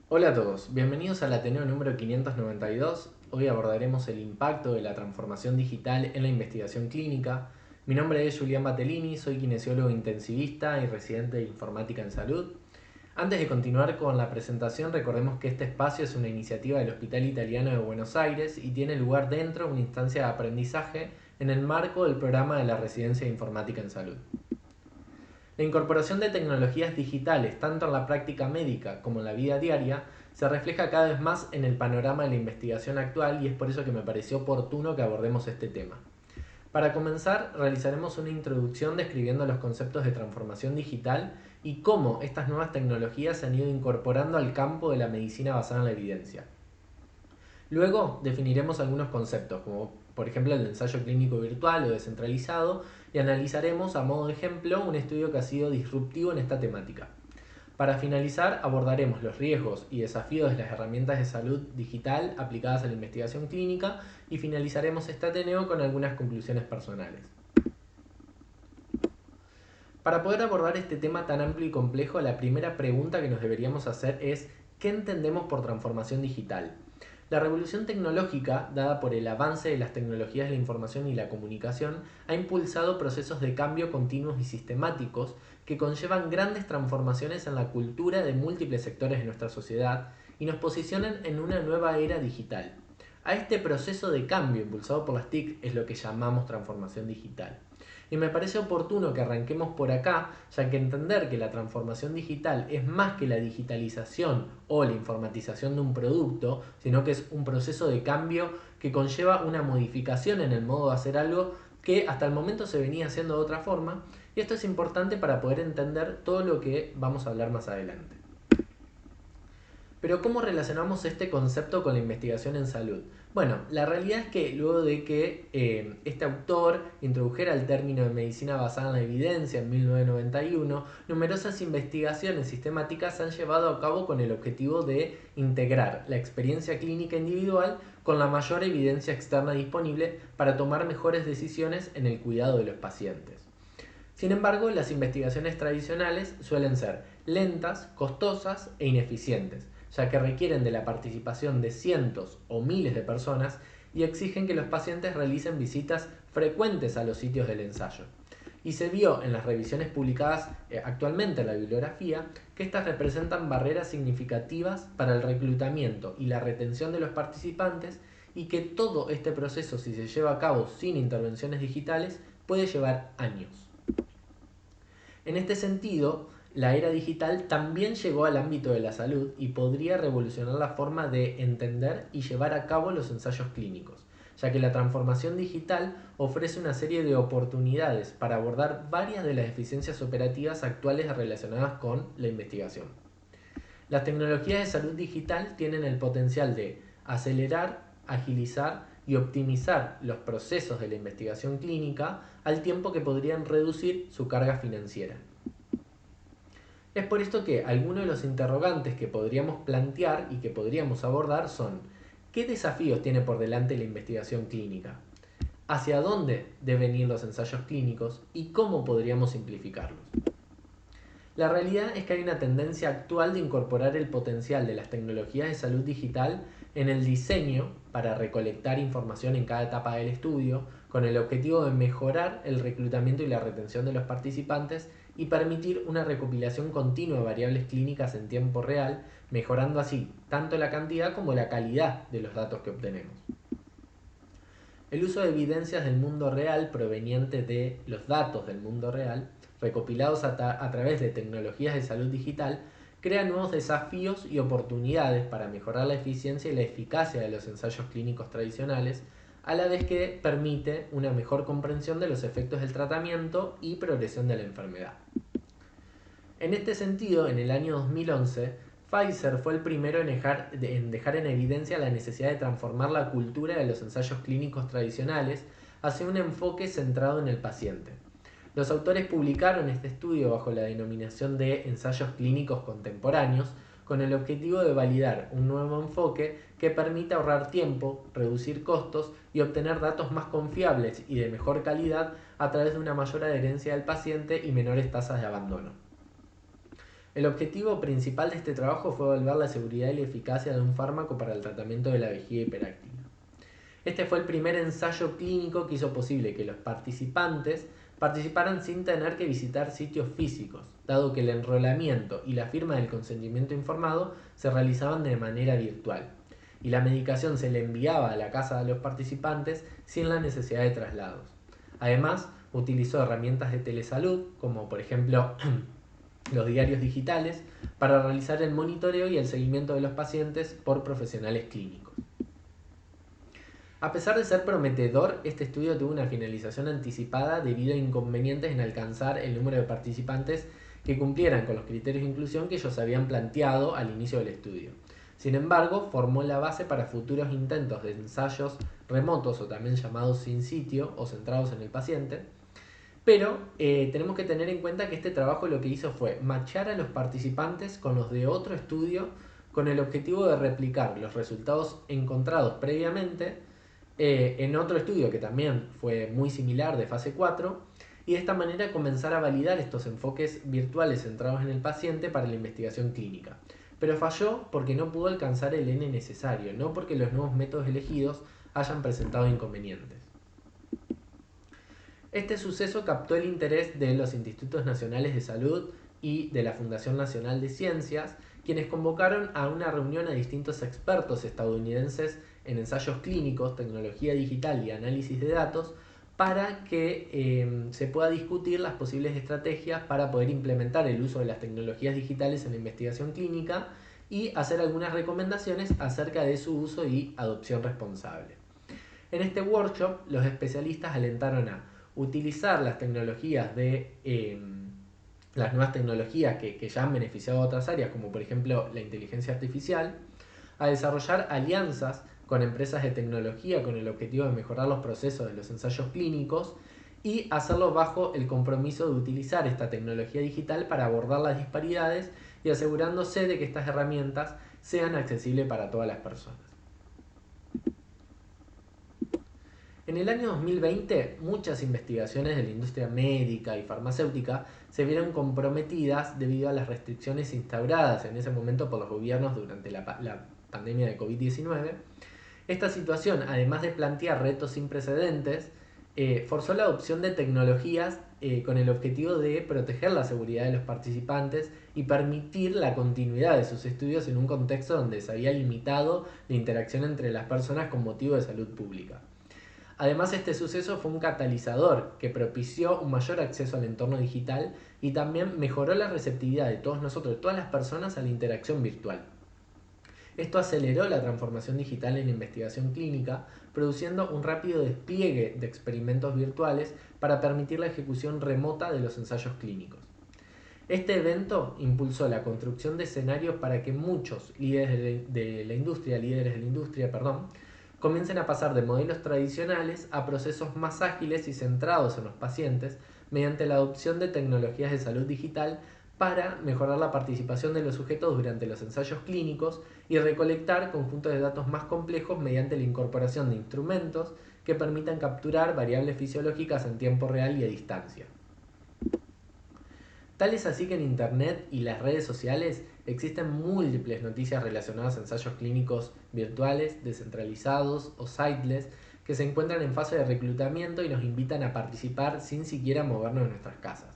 Hola a todos, bienvenidos al Ateneo número 592. Hoy abordaremos el impacto de la transformación digital en la investigación clínica. Mi nombre es Julián Batellini, soy kinesiólogo intensivista y residente de informática en salud. Antes de continuar con la presentación, recordemos que este espacio es una iniciativa del Hospital Italiano de Buenos Aires y tiene lugar dentro de una instancia de aprendizaje en el marco del programa de la Residencia de Informática en Salud. La incorporación de tecnologías digitales, tanto en la práctica médica como en la vida diaria, se refleja cada vez más en el panorama de la investigación actual y es por eso que me pareció oportuno que abordemos este tema. Para comenzar, realizaremos una introducción describiendo los conceptos de transformación digital y cómo estas nuevas tecnologías se han ido incorporando al campo de la medicina basada en la evidencia. Luego definiremos algunos conceptos, como por ejemplo el ensayo clínico virtual o descentralizado, y analizaremos a modo de ejemplo un estudio que ha sido disruptivo en esta temática. Para finalizar, abordaremos los riesgos y desafíos de las herramientas de salud digital aplicadas a la investigación clínica y finalizaremos este Ateneo con algunas conclusiones personales. Para poder abordar este tema tan amplio y complejo, la primera pregunta que nos deberíamos hacer es ¿qué entendemos por transformación digital? La revolución tecnológica, dada por el avance de las tecnologías de la información y la comunicación, ha impulsado procesos de cambio continuos y sistemáticos que conllevan grandes transformaciones en la cultura de múltiples sectores de nuestra sociedad y nos posicionan en una nueva era digital. A este proceso de cambio impulsado por las TIC es lo que llamamos transformación digital. Y me parece oportuno que arranquemos por acá, ya que entender que la transformación digital es más que la digitalización o la informatización de un producto, sino que es un proceso de cambio que conlleva una modificación en el modo de hacer algo que hasta el momento se venía haciendo de otra forma, y esto es importante para poder entender todo lo que vamos a hablar más adelante. Pero ¿cómo relacionamos este concepto con la investigación en salud? Bueno, la realidad es que luego de que este autor introdujera el término de medicina basada en la evidencia en 1991, numerosas investigaciones sistemáticas se han llevado a cabo con el objetivo de integrar la experiencia clínica individual con la mayor evidencia externa disponible para tomar mejores decisiones en el cuidado de los pacientes. Sin embargo, las investigaciones tradicionales suelen ser lentas, costosas e ineficientes, ya que requieren de la participación de cientos o miles de personas y exigen que los pacientes realicen visitas frecuentes a los sitios del ensayo. Y se vio en las revisiones publicadas actualmente en la bibliografía que estas representan barreras significativas para el reclutamiento y la retención de los participantes y que todo este proceso, si se lleva a cabo sin intervenciones digitales, puede llevar años. En este sentido, la era digital también llegó al ámbito de la salud y podría revolucionar la forma de entender y llevar a cabo los ensayos clínicos, ya que la transformación digital ofrece una serie de oportunidades para abordar varias de las deficiencias operativas actuales relacionadas con la investigación. Las tecnologías de salud digital tienen el potencial de acelerar, agilizar y optimizar los procesos de la investigación clínica al tiempo que podrían reducir su carga financiera. Es por esto que algunos de los interrogantes que podríamos plantear y que podríamos abordar son: ¿qué desafíos tiene por delante la investigación clínica? ¿Hacia dónde deben ir los ensayos clínicos? ¿Y cómo podríamos simplificarlos? La realidad es que hay una tendencia actual de incorporar el potencial de las tecnologías de salud digital en el diseño para recolectar información en cada etapa del estudio, con el objetivo de mejorar el reclutamiento y la retención de los participantes y permitir una recopilación continua de variables clínicas en tiempo real, mejorando así tanto la cantidad como la calidad de los datos que obtenemos. El uso de evidencias del mundo real proveniente de los datos del mundo real, recopilados a través de tecnologías de salud digital, crea nuevos desafíos y oportunidades para mejorar la eficiencia y la eficacia de los ensayos clínicos tradicionales, a la vez que permite una mejor comprensión de los efectos del tratamiento y progresión de la enfermedad. En este sentido, en el año 2011, Pfizer fue el primero en dejar en evidencia la necesidad de transformar la cultura de los ensayos clínicos tradicionales hacia un enfoque centrado en el paciente. Los autores publicaron este estudio bajo la denominación de ensayos clínicos contemporáneos, con el objetivo de validar un nuevo enfoque que permita ahorrar tiempo, reducir costos y obtener datos más confiables y de mejor calidad a través de una mayor adherencia del paciente y menores tasas de abandono. El objetivo principal de este trabajo fue evaluar la seguridad y la eficacia de un fármaco para el tratamiento de la vejiga hiperáctica. Este fue el primer ensayo clínico que hizo posible que los participantes participaran sin tener que visitar sitios físicos, dado que el enrolamiento y la firma del consentimiento informado se realizaban de manera virtual, y la medicación se le enviaba a la casa de los participantes sin la necesidad de traslados. Además, utilizó herramientas de telesalud, como por ejemplo los diarios digitales, para realizar el monitoreo y el seguimiento de los pacientes por profesionales clínicos. A pesar de ser prometedor, este estudio tuvo una finalización anticipada debido a inconvenientes en alcanzar el número de participantes que cumplieran con los criterios de inclusión que ellos habían planteado al inicio del estudio. Sin embargo, formó la base para futuros intentos de ensayos remotos o también llamados sin sitio o centrados en el paciente. Pero tenemos que tener en cuenta que este trabajo lo que hizo fue matchar a los participantes con los de otro estudio con el objetivo de replicar los resultados encontrados previamente en otro estudio que también fue muy similar de fase 4 y de esta manera comenzar a validar estos enfoques virtuales centrados en el paciente para la investigación clínica. Pero falló porque no pudo alcanzar el N necesario, no porque los nuevos métodos elegidos hayan presentado inconvenientes. Este suceso captó el interés de los Institutos Nacionales de Salud y de la Fundación Nacional de Ciencias, quienes convocaron a una reunión a distintos expertos estadounidenses en ensayos clínicos, tecnología digital y análisis de datos para que se pueda discutir las posibles estrategias para poder implementar el uso de las tecnologías digitales en la investigación clínica y hacer algunas recomendaciones acerca de su uso y adopción responsable. En este workshop, los especialistas alentaron a utilizar las tecnologías las nuevas tecnologías que ya han beneficiado a otras áreas, como por ejemplo la inteligencia artificial, a desarrollar alianzas con empresas de tecnología con el objetivo de mejorar los procesos de los ensayos clínicos y hacerlo bajo el compromiso de utilizar esta tecnología digital para abordar las disparidades y asegurándose de que estas herramientas sean accesibles para todas las personas. En el año 2020, muchas investigaciones de la industria médica y farmacéutica se vieron comprometidas debido a las restricciones instauradas en ese momento por los gobiernos durante la pandemia de COVID-19. Esta situación, además de plantear retos sin precedentes, forzó la adopción de tecnologías con el objetivo de proteger la seguridad de los participantes y permitir la continuidad de sus estudios en un contexto donde se había limitado la interacción entre las personas con motivo de salud pública. Además, este suceso fue un catalizador que propició un mayor acceso al entorno digital y también mejoró la receptividad de todos nosotros, de todas las personas, a la interacción virtual. Esto aceleró la transformación digital en investigación clínica, produciendo un rápido despliegue de experimentos virtuales para permitir la ejecución remota de los ensayos clínicos. Este evento impulsó la construcción de escenarios para que muchos líderes de la industria, comiencen a pasar de modelos tradicionales a procesos más ágiles y centrados en los pacientes mediante la adopción de tecnologías de salud digital para mejorar la participación de los sujetos durante los ensayos clínicos y recolectar conjuntos de datos más complejos mediante la incorporación de instrumentos que permitan capturar variables fisiológicas en tiempo real y a distancia. Tal es así que en Internet y las redes sociales existen múltiples noticias relacionadas a ensayos clínicos virtuales, descentralizados o siteless que se encuentran en fase de reclutamiento y nos invitan a participar sin siquiera movernos de nuestras casas.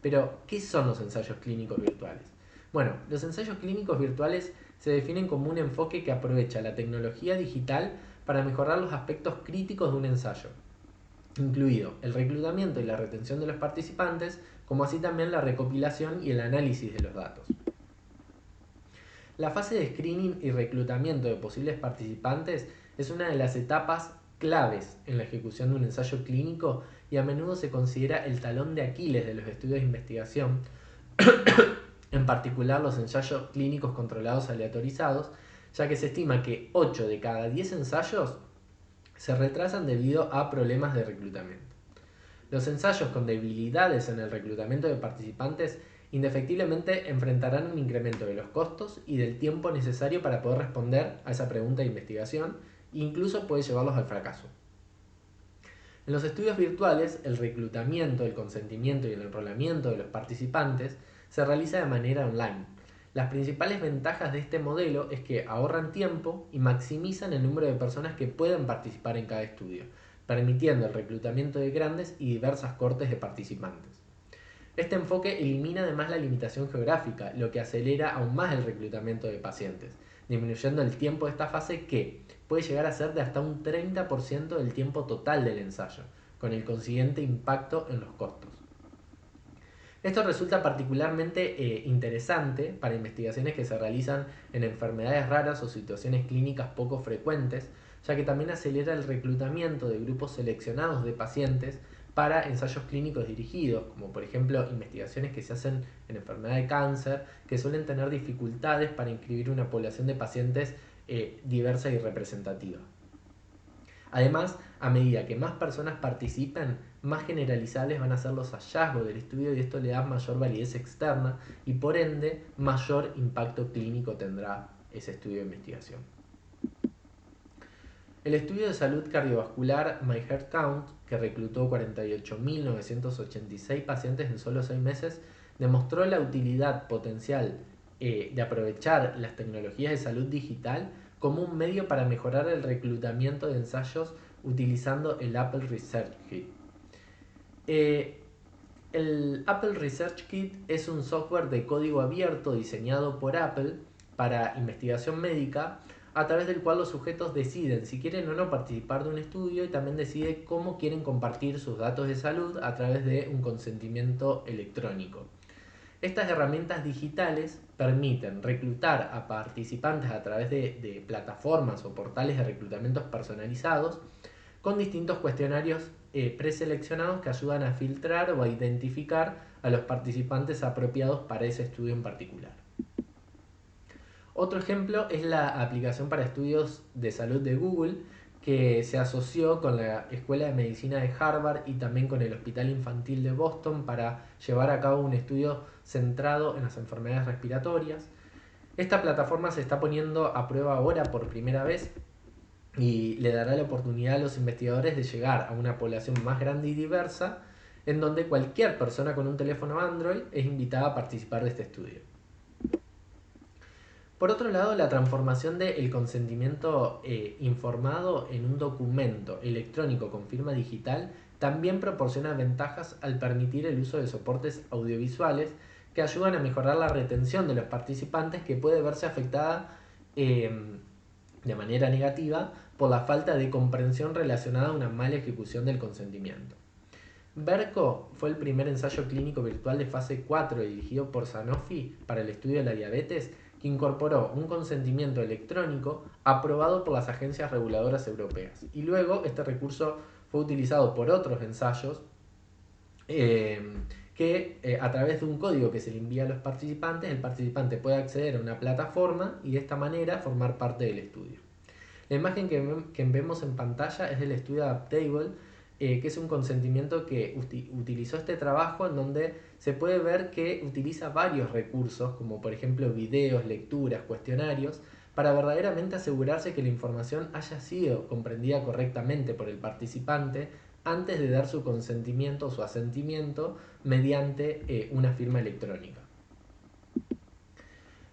Pero, ¿qué son los ensayos clínicos virtuales? Bueno, los ensayos clínicos virtuales se definen como un enfoque que aprovecha la tecnología digital para mejorar los aspectos críticos de un ensayo, incluido el reclutamiento y la retención de los participantes, como así también la recopilación y el análisis de los datos. La fase de screening y reclutamiento de posibles participantes es una de las etapas claves en la ejecución de un ensayo clínico y a menudo se considera el talón de Aquiles de los estudios de investigación, en particular los ensayos clínicos controlados aleatorizados, ya que se estima que 8 de cada 10 ensayos se retrasan debido a problemas de reclutamiento. Los ensayos con debilidades en el reclutamiento de participantes indefectiblemente enfrentarán un incremento de los costos y del tiempo necesario para poder responder a esa pregunta de investigación e incluso puede llevarlos al fracaso. En los estudios virtuales, el reclutamiento, el consentimiento y el enrolamiento de los participantes se realiza de manera online. Las principales ventajas de este modelo es que ahorran tiempo y maximizan el número de personas que pueden participar en cada estudio, permitiendo el reclutamiento de grandes y diversas cohortes de participantes. Este enfoque elimina además la limitación geográfica, lo que acelera aún más el reclutamiento de pacientes, disminuyendo el tiempo de esta fase que puede llegar a ser de hasta un 30% del tiempo total del ensayo, con el consiguiente impacto en los costos. Esto resulta particularmente interesante para investigaciones que se realizan en enfermedades raras o situaciones clínicas poco frecuentes, ya que también acelera el reclutamiento de grupos seleccionados de pacientes para ensayos clínicos dirigidos, como por ejemplo investigaciones que se hacen en enfermedad de cáncer, que suelen tener dificultades para inscribir una población de pacientes diversa y representativa. Además, a medida que más personas participen, más generalizables van a ser los hallazgos del estudio y esto le da mayor validez externa y por ende mayor impacto clínico tendrá ese estudio de investigación. El estudio de salud cardiovascular My Heart Count, que reclutó 48.986 pacientes en solo 6 meses, demostró la utilidad potencial de aprovechar las tecnologías de salud digital como un medio para mejorar el reclutamiento de ensayos utilizando el Apple Research Kit. El Apple Research Kit es un software de código abierto diseñado por Apple para investigación médica, a través del cual los sujetos deciden si quieren o no participar de un estudio y también decide cómo quieren compartir sus datos de salud a través de un consentimiento electrónico. Estas herramientas digitales permiten reclutar a participantes a través de plataformas o portales de reclutamientos personalizados con distintos cuestionarios preseleccionados que ayudan a filtrar o a identificar a los participantes apropiados para ese estudio en particular. Otro ejemplo es la aplicación para estudios de salud de Google, que se asoció con la Escuela de Medicina de Harvard y también con el Hospital Infantil de Boston para llevar a cabo un estudio centrado en las enfermedades respiratorias. Esta plataforma se está poniendo a prueba ahora por primera vez y le dará la oportunidad a los investigadores de llegar a una población más grande y diversa, en donde cualquier persona con un teléfono Android es invitada a participar de este estudio. Por otro lado, la transformación del consentimiento informado en un documento electrónico con firma digital también proporciona ventajas al permitir el uso de soportes audiovisuales que ayudan a mejorar la retención de los participantes, que puede verse afectada de manera negativa por la falta de comprensión relacionada a una mala ejecución del consentimiento. Verco fue el primer ensayo clínico virtual de fase 4 dirigido por Sanofi para el estudio de la diabetes, que incorporó un consentimiento electrónico aprobado por las agencias reguladoras europeas. Y luego este recurso fue utilizado por otros ensayos que a través de un código que se le envía a los participantes, el participante puede acceder a una plataforma y de esta manera formar parte del estudio. La imagen que vemos en pantalla es del estudio Adaptable, que es un consentimiento que utilizó este trabajo, en donde se puede ver que utiliza varios recursos, como por ejemplo videos, lecturas, cuestionarios, para verdaderamente asegurarse que la información haya sido comprendida correctamente por el participante antes de dar su consentimiento o su asentimiento mediante una firma electrónica.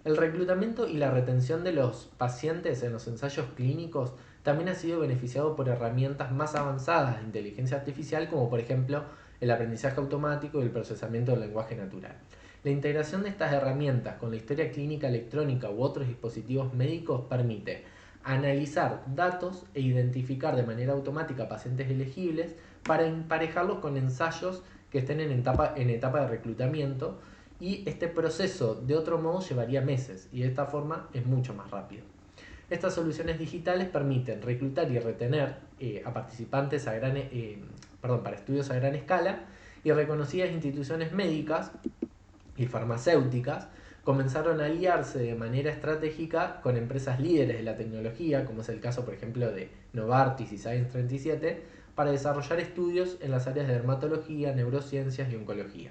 El reclutamiento y la retención de los pacientes en los ensayos clínicos también ha sido beneficiado por herramientas más avanzadas de inteligencia artificial, como por ejemplo el aprendizaje automático y el procesamiento del lenguaje natural. La integración de estas herramientas con la historia clínica electrónica u otros dispositivos médicos permite analizar datos e identificar de manera automática pacientes elegibles para emparejarlos con ensayos que estén en etapa de reclutamiento, y este proceso de otro modo llevaría meses y de esta forma es mucho más rápido. Estas soluciones digitales permiten reclutar y retener a participantes para estudios a gran escala, y reconocidas instituciones médicas y farmacéuticas comenzaron a aliarse de manera estratégica con empresas líderes de la tecnología, como es el caso por ejemplo de Novartis y Science 37, para desarrollar estudios en las áreas de dermatología, neurociencias y oncología.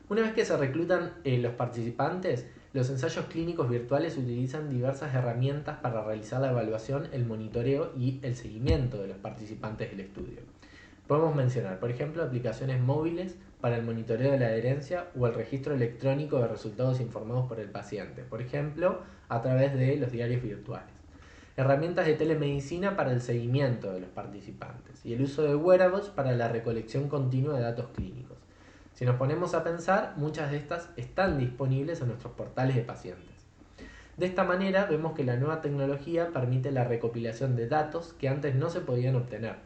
Una vez que se reclutan los participantes, los ensayos clínicos virtuales utilizan diversas herramientas para realizar la evaluación, el monitoreo y el seguimiento de los participantes del estudio. Podemos mencionar, por ejemplo, aplicaciones móviles para el monitoreo de la adherencia o el registro electrónico de resultados informados por el paciente, por ejemplo, a través de los diarios virtuales. Herramientas de telemedicina para el seguimiento de los participantes y el uso de wearables para la recolección continua de datos clínicos. Si nos ponemos a pensar, muchas de estas están disponibles en nuestros portales de pacientes. De esta manera vemos que la nueva tecnología permite la recopilación de datos que antes no se podían obtener.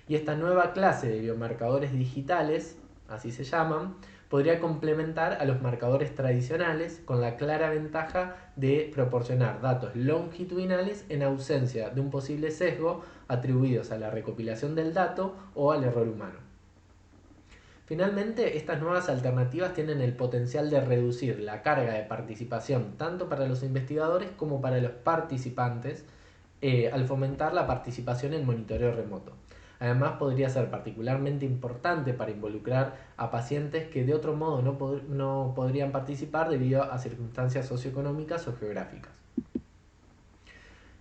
Y esta nueva clase de biomarcadores digitales, así se llaman, podría complementar a los marcadores tradicionales con la clara ventaja de proporcionar datos longitudinales en ausencia de un posible sesgo atribuidos a la recopilación del dato o al error humano. Finalmente, estas nuevas alternativas tienen el potencial de reducir la carga de participación tanto para los investigadores como para los participantes al fomentar la participación en monitoreo remoto. Además, podría ser particularmente importante para involucrar a pacientes que de otro modo no podrían participar debido a circunstancias socioeconómicas o geográficas.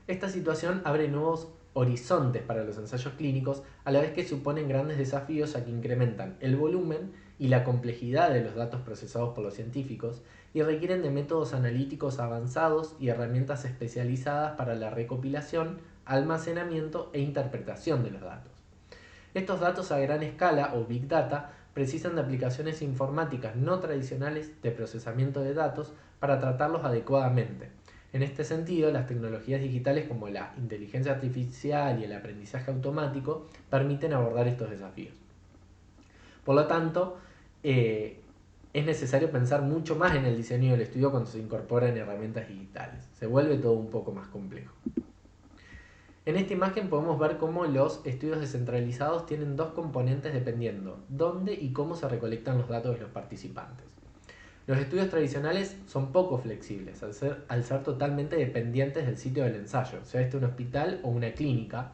Esta situación abre nuevos horizontes para los ensayos clínicos, a la vez que suponen grandes desafíos ya que incrementan el volumen y la complejidad de los datos procesados por los científicos y requieren de métodos analíticos avanzados y herramientas especializadas para la recopilación, almacenamiento e interpretación de los datos. Estos datos a gran escala o Big Data precisan de aplicaciones informáticas no tradicionales de procesamiento de datos para tratarlos adecuadamente. En este sentido, las tecnologías digitales como la inteligencia artificial y el aprendizaje automático permiten abordar estos desafíos. Por lo tanto, es necesario pensar mucho más en el diseño del estudio cuando se incorporan herramientas digitales. Se vuelve todo un poco más complejo. En esta imagen podemos ver cómo los estudios descentralizados tienen dos componentes dependiendo dónde y cómo se recolectan los datos de los participantes. Los estudios tradicionales son poco flexibles, al ser totalmente dependientes del sitio del ensayo, sea este un hospital o una clínica,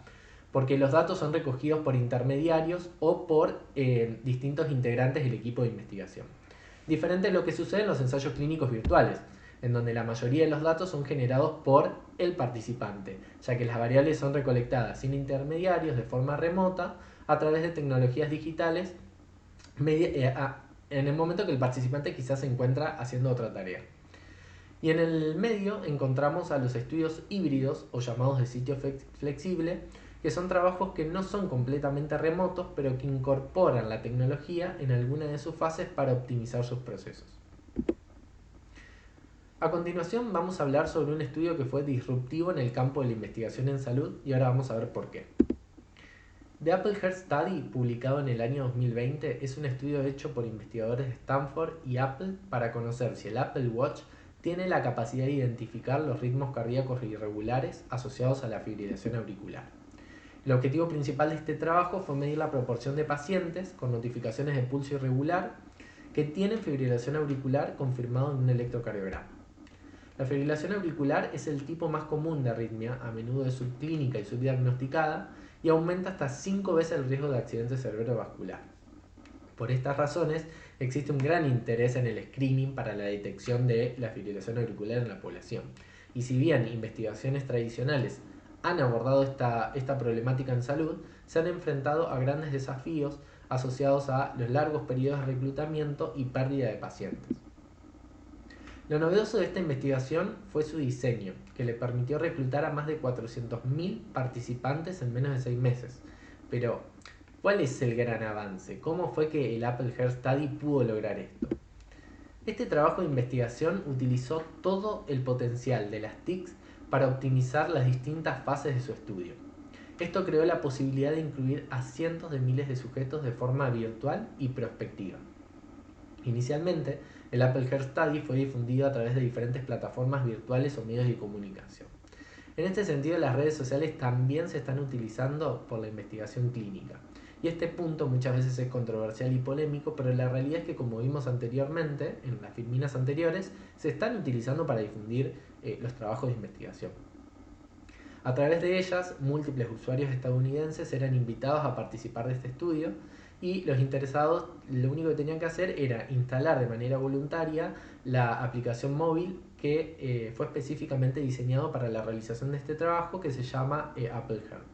porque los datos son recogidos por intermediarios o por distintos integrantes del equipo de investigación. Diferente es lo que sucede en los ensayos clínicos virtuales, en donde la mayoría de los datos son generados por el participante, ya que las variables son recolectadas sin intermediarios de forma remota a través de tecnologías digitales en el momento que el participante quizás se encuentra haciendo otra tarea. Y en el medio encontramos a los estudios híbridos o llamados de sitio flexible, que son trabajos que no son completamente remotos, pero que incorporan la tecnología en alguna de sus fases para optimizar sus procesos. A continuación vamos a hablar sobre un estudio que fue disruptivo en el campo de la investigación en salud y ahora vamos a ver por qué. The Apple Heart Study, publicado en el año 2020, es un estudio hecho por investigadores de Stanford y Apple para conocer si el Apple Watch tiene la capacidad de identificar los ritmos cardíacos irregulares asociados a la fibrilación auricular. El objetivo principal de este trabajo fue medir la proporción de pacientes con notificaciones de pulso irregular que tienen fibrilación auricular confirmado en un electrocardiograma. La fibrilación auricular es el tipo más común de arritmia, a menudo es subclínica y subdiagnosticada, y aumenta hasta 5 veces el riesgo de accidente cerebrovascular. Por estas razones, existe un gran interés en el screening para la detección de la fibrilación auricular en la población. Y si bien investigaciones tradicionales han abordado esta problemática en salud, se han enfrentado a grandes desafíos asociados a los largos periodos de reclutamiento y pérdida de pacientes. Lo novedoso de esta investigación fue su diseño, que le permitió reclutar a más de 400.000 participantes en menos de 6 meses. Pero, ¿cuál es el gran avance? ¿Cómo fue que el Apple Heart Study pudo lograr esto? Este trabajo de investigación utilizó todo el potencial de las TICs para optimizar las distintas fases de su estudio. Esto creó la posibilidad de incluir a cientos de miles de sujetos de forma virtual y prospectiva. Inicialmente, el Apple Heart Study fue difundido a través de diferentes plataformas virtuales o medios de comunicación. En este sentido, las redes sociales también se están utilizando por la investigación clínica. Y este punto muchas veces es controversial y polémico, pero la realidad es que, como vimos anteriormente, en las filminas anteriores, se están utilizando para difundir los trabajos de investigación. A través de ellas, múltiples usuarios estadounidenses eran invitados a participar de este estudio y los interesados lo único que tenían que hacer era instalar de manera voluntaria la aplicación móvil que fue específicamente diseñado para la realización de este trabajo, que se llama Apple Heart.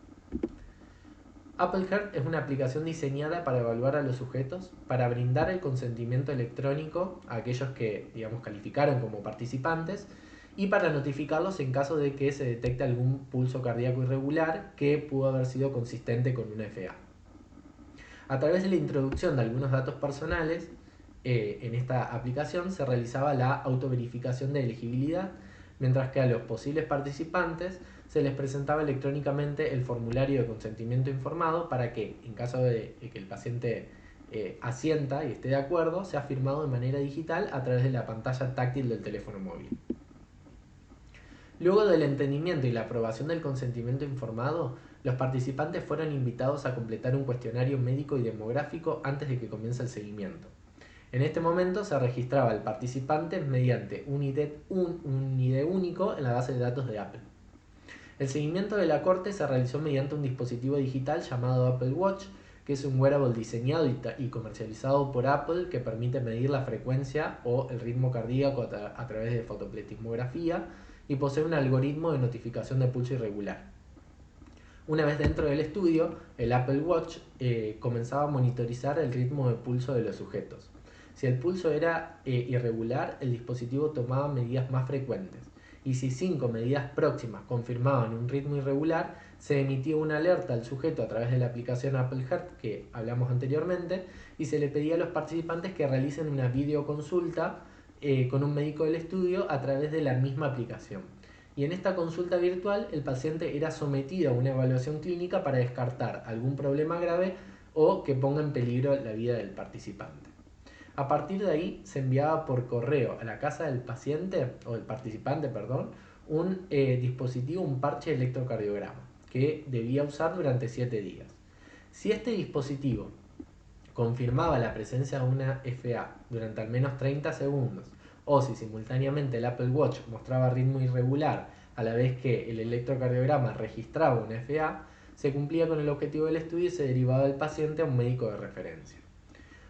Apple Heart es una aplicación diseñada para evaluar a los sujetos, para brindar el consentimiento electrónico a aquellos que, digamos, calificaron como participantes y para notificarlos en caso de que se detecte algún pulso cardíaco irregular que pudo haber sido consistente con una FA. A través de la introducción de algunos datos personales, en esta aplicación se realizaba la autoverificación de elegibilidad, mientras que a los posibles participantes se les presentaba electrónicamente el formulario de consentimiento informado para que, en caso de que el paciente asienta y esté de acuerdo, sea firmado de manera digital a través de la pantalla táctil del teléfono móvil. Luego del entendimiento y la aprobación del consentimiento informado, los participantes fueron invitados a completar un cuestionario médico y demográfico antes de que comience el seguimiento. En este momento se registraba el participante mediante un ID único en la base de datos de Apple. El seguimiento de la corte se realizó mediante un dispositivo digital llamado Apple Watch, que es un wearable diseñado y comercializado por Apple que permite medir la frecuencia o el ritmo cardíaco a través de fotopletismografía y posee un algoritmo de notificación de pulso irregular. Una vez dentro del estudio, el Apple Watch comenzaba a monitorizar el ritmo de pulso de los sujetos. Si el pulso era irregular, el dispositivo tomaba medidas más frecuentes. Y si 5 medidas próximas confirmaban un ritmo irregular, se emitía una alerta al sujeto a través de la aplicación Apple Heart que hablamos anteriormente y se le pedía a los participantes que realicen una videoconsulta con un médico del estudio a través de la misma aplicación. Y en esta consulta virtual el paciente era sometido a una evaluación clínica para descartar algún problema grave o que ponga en peligro la vida del participante. A partir de ahí se enviaba por correo a la casa del paciente o del participante, un dispositivo, un parche de electrocardiograma que debía usar durante 7 días. Si este dispositivo confirmaba la presencia de una FA durante al menos 30 segundos o si simultáneamente el Apple Watch mostraba ritmo irregular a la vez que el electrocardiograma registraba una FA, se cumplía con el objetivo del estudio y se derivaba del paciente a un médico de referencia.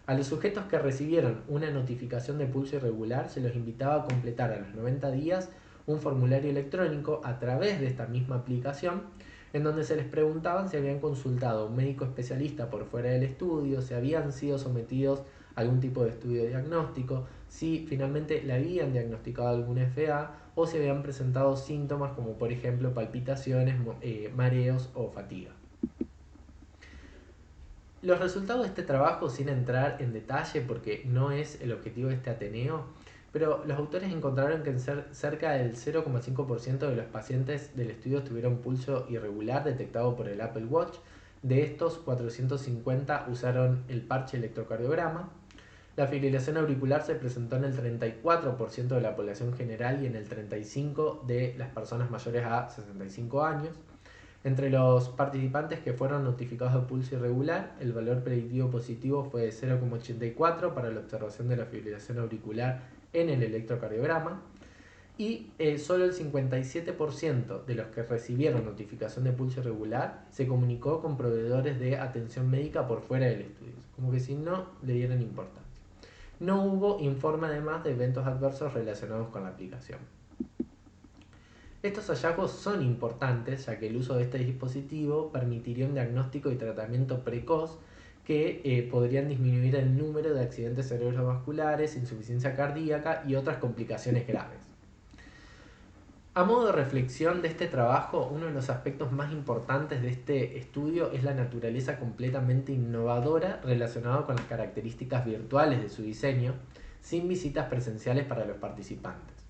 A los sujetos que recibieron una notificación de pulso irregular se los invitaba a completar a los 90 días un formulario electrónico a través de esta misma aplicación en donde se les preguntaban si habían consultado a un médico especialista por fuera del estudio, si habían sido sometidos a algún tipo de estudio diagnóstico, si finalmente le habían diagnosticado algún FA o si habían presentado síntomas como por ejemplo palpitaciones, mareos o fatiga. Los resultados de este trabajo, sin entrar en detalle porque no es el objetivo de este Ateneo, pero los autores encontraron que cerca del 0,5% de los pacientes del estudio tuvieron pulso irregular detectado por el Apple Watch. De estos, 450 usaron el parche electrocardiograma. La fibrilación auricular se presentó en el 34% de la población general y en el 35% de las personas mayores a 65 años. Entre los participantes que fueron notificados de pulso irregular, el valor predictivo positivo fue de 0,84 para la observación de la fibrilación auricular en el electrocardiograma y solo el 57% de los que recibieron notificación de pulso irregular se comunicó con proveedores de atención médica por fuera del estudio, como que si no le dieran importancia. No hubo informe además de eventos adversos relacionados con la aplicación. Estos hallazgos son importantes ya que el uso de este dispositivo permitiría un diagnóstico y tratamiento precoz que podrían disminuir el número de accidentes cerebrovasculares, insuficiencia cardíaca y otras complicaciones graves. A modo de reflexión de este trabajo, uno de los aspectos más importantes de este estudio es la naturaleza completamente innovadora relacionada con las características virtuales de su diseño, sin visitas presenciales para los participantes.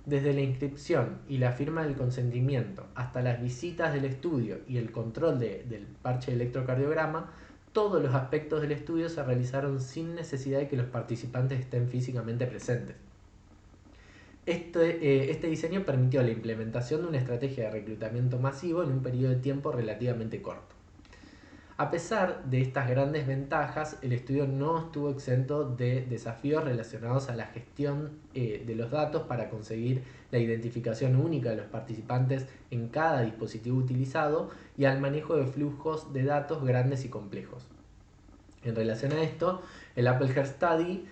Desde la inscripción y la firma del consentimiento hasta las visitas del estudio y el control del parche de electrocardiograma, todos los aspectos del estudio se realizaron sin necesidad de que los participantes estén físicamente presentes. Este diseño permitió la implementación de una estrategia de reclutamiento masivo en un periodo de tiempo relativamente corto. A pesar de estas grandes ventajas, el estudio no estuvo exento de desafíos relacionados a la gestión de los datos para conseguir la identificación única de los participantes en cada dispositivo utilizado y al manejo de flujos de datos grandes y complejos. En relación a esto, el Apple Heart Study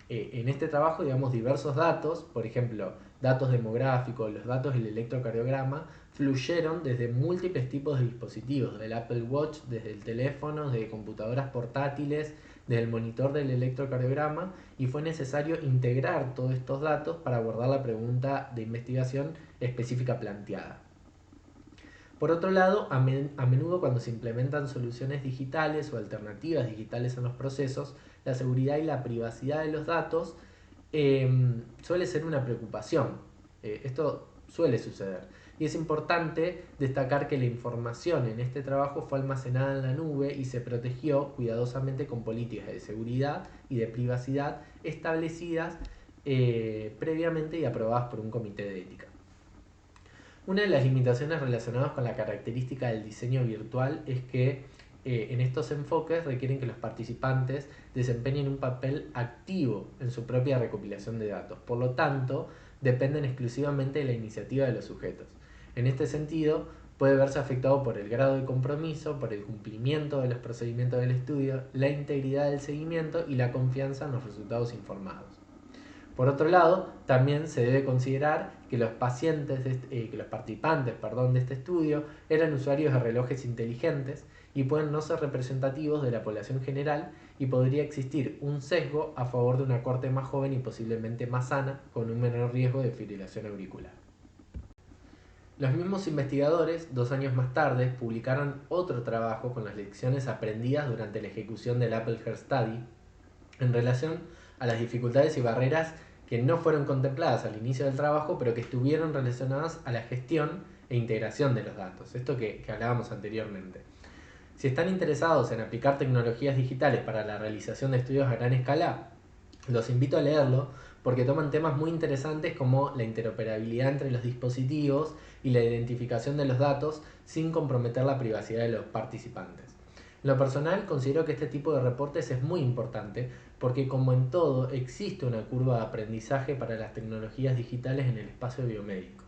En este trabajo, digamos, diversos datos, por ejemplo, datos demográficos, los datos del electrocardiograma, fluyeron desde múltiples tipos de dispositivos, del Apple Watch, desde el teléfono, desde computadoras portátiles, desde el monitor del electrocardiograma, y fue necesario integrar todos estos datos para abordar la pregunta de investigación específica planteada. Por otro lado, a menudo cuando se implementan soluciones digitales o alternativas digitales en los procesos, la seguridad y la privacidad de los datos suele ser una preocupación. Esto suele suceder. Y es importante destacar que la información en este trabajo fue almacenada en la nube y se protegió cuidadosamente con políticas de seguridad y de privacidad establecidas previamente y aprobadas por un comité de ética. Una de las limitaciones relacionadas con la característica del diseño virtual es que en estos enfoques requieren que los participantes desempeñen un papel activo en su propia recopilación de datos. Por lo tanto, dependen exclusivamente de la iniciativa de los sujetos. En este sentido, puede verse afectado por el grado de compromiso, por el cumplimiento de los procedimientos del estudio, la integridad del seguimiento y la confianza en los resultados informados. Por otro lado, también se debe considerar que los participantes de este estudio eran usuarios de relojes inteligentes y pueden no ser representativos de la población general, y podría existir un sesgo a favor de una corte más joven y posiblemente más sana, con un menor riesgo de fibrilación auricular. Los mismos investigadores, 2 años más tarde, publicaron otro trabajo con las lecciones aprendidas durante la ejecución del Apple Heart Study en relación a las dificultades y barreras que no fueron contempladas al inicio del trabajo, pero que estuvieron relacionadas a la gestión e integración de los datos. Esto que hablábamos anteriormente. Si están interesados en aplicar tecnologías digitales para la realización de estudios a gran escala, los invito a leerlo porque toman temas muy interesantes como la interoperabilidad entre los dispositivos y la identificación de los datos sin comprometer la privacidad de los participantes. En lo personal, considero que este tipo de reportes es muy importante porque, como en todo, existe una curva de aprendizaje para las tecnologías digitales en el espacio biomédico.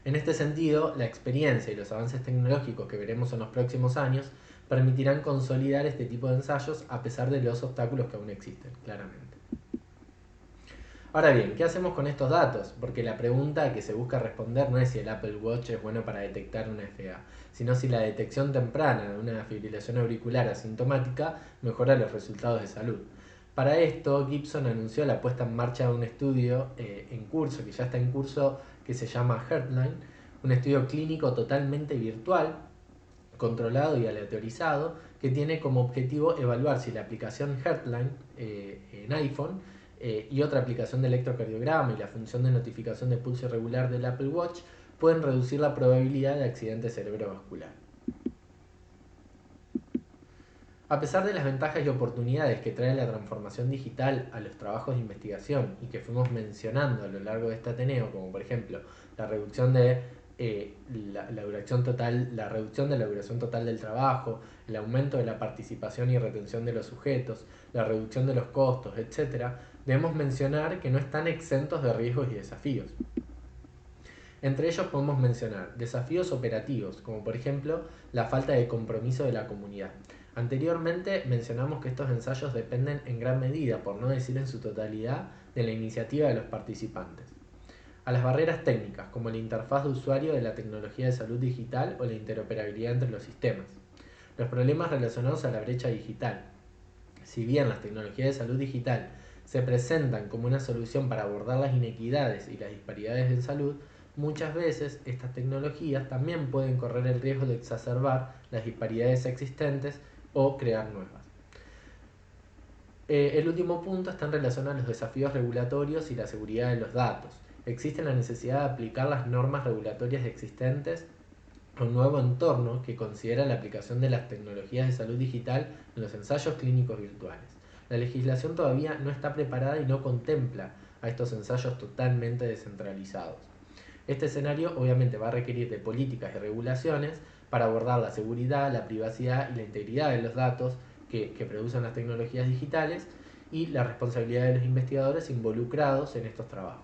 En este sentido, la experiencia y los avances tecnológicos que veremos en los próximos años permitirán consolidar este tipo de ensayos a pesar de los obstáculos que aún existen, claramente. Ahora bien, ¿qué hacemos con estos datos? Porque la pregunta que se busca responder no es si el Apple Watch es bueno para detectar una FA, sino si la detección temprana de una fibrilación auricular asintomática mejora los resultados de salud. Para esto, Gibson anunció la puesta en marcha de un estudio en curso, que ya está en curso, que se llama Heartline, un estudio clínico totalmente virtual, controlado y aleatorizado, que tiene como objetivo evaluar si la aplicación Heartline en iPhone y otra aplicación de electrocardiograma y la función de notificación de pulso irregular del Apple Watch pueden reducir la probabilidad de accidente cerebrovascular. A pesar de las ventajas y oportunidades que trae la transformación digital a los trabajos de investigación y que fuimos mencionando a lo largo de este Ateneo, como por ejemplo la reducción de la duración total del trabajo, el aumento de la participación y retención de los sujetos, la reducción de los costos, etc., debemos mencionar que no están exentos de riesgos y desafíos. Entre ellos podemos mencionar desafíos operativos, como por ejemplo la falta de compromiso de la comunidad. Anteriormente mencionamos que estos ensayos dependen en gran medida, por no decir en su totalidad, de la iniciativa de los participantes. A las barreras técnicas, como la interfaz de usuario de la tecnología de salud digital o la interoperabilidad entre los sistemas. Los problemas relacionados a la brecha digital. Si bien las tecnologías de salud digital se presentan como una solución para abordar las inequidades y las disparidades en salud, muchas veces estas tecnologías también pueden correr el riesgo de exacerbar las disparidades existentes o crear nuevas. El último punto está en relación a los desafíos regulatorios y la seguridad de los datos. Existe la necesidad de aplicar las normas regulatorias existentes a un nuevo entorno que considera la aplicación de las tecnologías de salud digital en los ensayos clínicos virtuales. La legislación todavía no está preparada y no contempla a estos ensayos totalmente descentralizados. Este escenario obviamente va a requerir de políticas y regulaciones para abordar la seguridad, la privacidad y la integridad de los datos que producen las tecnologías digitales y la responsabilidad de los investigadores involucrados en estos trabajos.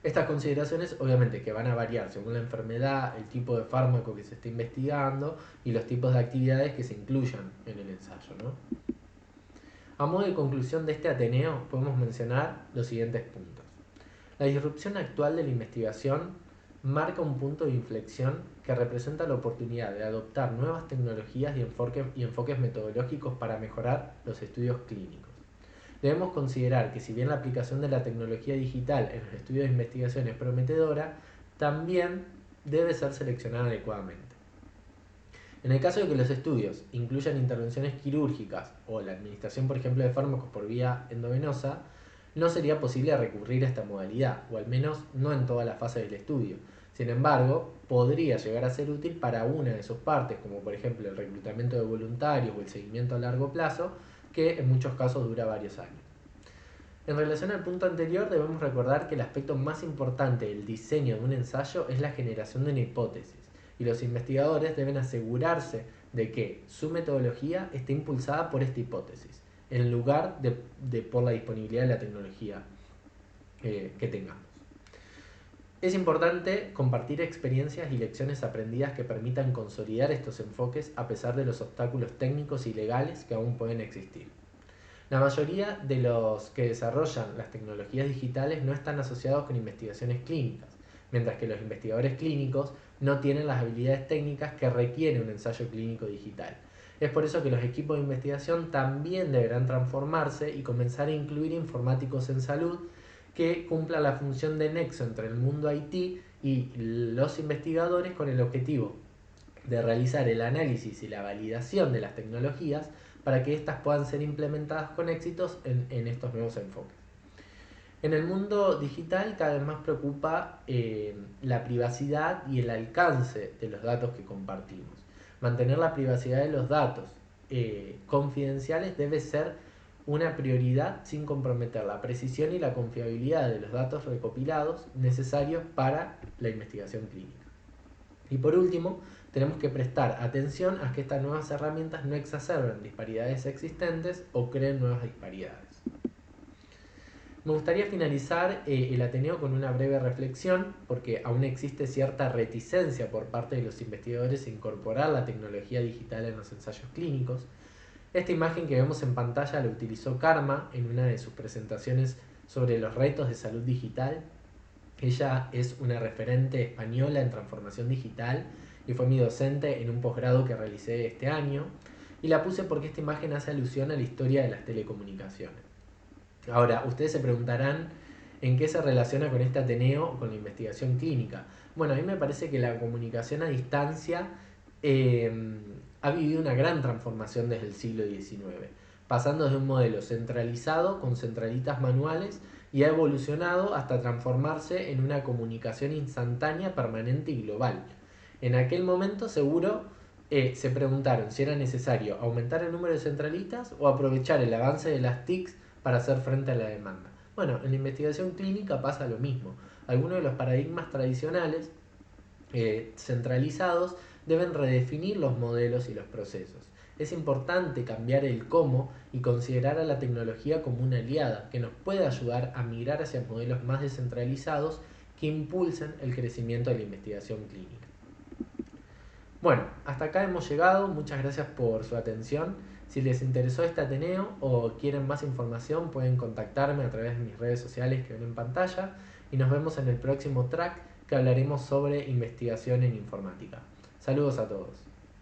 Estas consideraciones obviamente que van a variar según la enfermedad, el tipo de fármaco que se esté investigando y los tipos de actividades que se incluyan en el ensayo, ¿no? A modo de conclusión de este Ateneo, podemos mencionar los siguientes puntos. La disrupción actual de la investigación marca un punto de inflexión que representa la oportunidad de adoptar nuevas tecnologías y enfoques metodológicos para mejorar los estudios clínicos. Debemos considerar que si bien la aplicación de la tecnología digital en los estudios de investigación es prometedora, también debe ser seleccionada adecuadamente. En el caso de que los estudios incluyan intervenciones quirúrgicas o la administración, por ejemplo, de fármacos por vía endovenosa, no sería posible recurrir a esta modalidad, o al menos no en toda la fase del estudio. Sin embargo, podría llegar a ser útil para una de sus partes, como por ejemplo el reclutamiento de voluntarios o el seguimiento a largo plazo, que en muchos casos dura varios años. En relación al punto anterior, debemos recordar que el aspecto más importante del diseño de un ensayo es la generación de una hipótesis, y los investigadores deben asegurarse de que su metodología esté impulsada por esta hipótesis, en lugar de por la disponibilidad de la tecnología que tengamos. Es importante compartir experiencias y lecciones aprendidas que permitan consolidar estos enfoques a pesar de los obstáculos técnicos y legales que aún pueden existir. La mayoría de los que desarrollan las tecnologías digitales no están asociados con investigaciones clínicas, mientras que los investigadores clínicos no tienen las habilidades técnicas que requiere un ensayo clínico digital. Es por eso que los equipos de investigación también deberán transformarse y comenzar a incluir informáticos en salud que cumplan la función de nexo entre el mundo IT y los investigadores con el objetivo de realizar el análisis y la validación de las tecnologías para que éstas puedan ser implementadas con éxitos en estos nuevos enfoques. En el mundo digital cada vez más preocupa la privacidad y el alcance de los datos que compartimos. Mantener la privacidad de los datos confidenciales debe ser una prioridad sin comprometer la precisión y la confiabilidad de los datos recopilados necesarios para la investigación clínica. Y por último, tenemos que prestar atención a que estas nuevas herramientas no exacerben disparidades existentes o creen nuevas disparidades. Me gustaría finalizar el Ateneo con una breve reflexión, porque aún existe cierta reticencia por parte de los investigadores a incorporar la tecnología digital en los ensayos clínicos. Esta imagen que vemos en pantalla la utilizó Karma en una de sus presentaciones sobre los retos de salud digital. Ella es una referente española en transformación digital y fue mi docente en un posgrado que realicé este año. Y la puse porque esta imagen hace alusión a la historia de las telecomunicaciones. Ahora, ustedes se preguntarán en qué se relaciona con este Ateneo o con la investigación clínica. Bueno, a mí me parece que la comunicación a distancia ha vivido una gran transformación desde el siglo XIX, pasando desde un modelo centralizado con centralitas manuales y ha evolucionado hasta transformarse en una comunicación instantánea, permanente y global. En aquel momento seguro se preguntaron si era necesario aumentar el número de centralitas o aprovechar el avance de las TICs para hacer frente a la demanda. Bueno, en la investigación clínica pasa lo mismo. Algunos de los paradigmas tradicionales centralizados deben redefinir los modelos y los procesos. Es importante cambiar el cómo y considerar a la tecnología como una aliada que nos puede ayudar a migrar hacia modelos más descentralizados que impulsen el crecimiento de la investigación clínica. Bueno, hasta acá hemos llegado. Muchas gracias por su atención. Si les interesó este Ateneo o quieren más información, pueden contactarme a través de mis redes sociales que ven en pantalla y nos vemos en el próximo track que hablaremos sobre investigación en informática. Saludos a todos.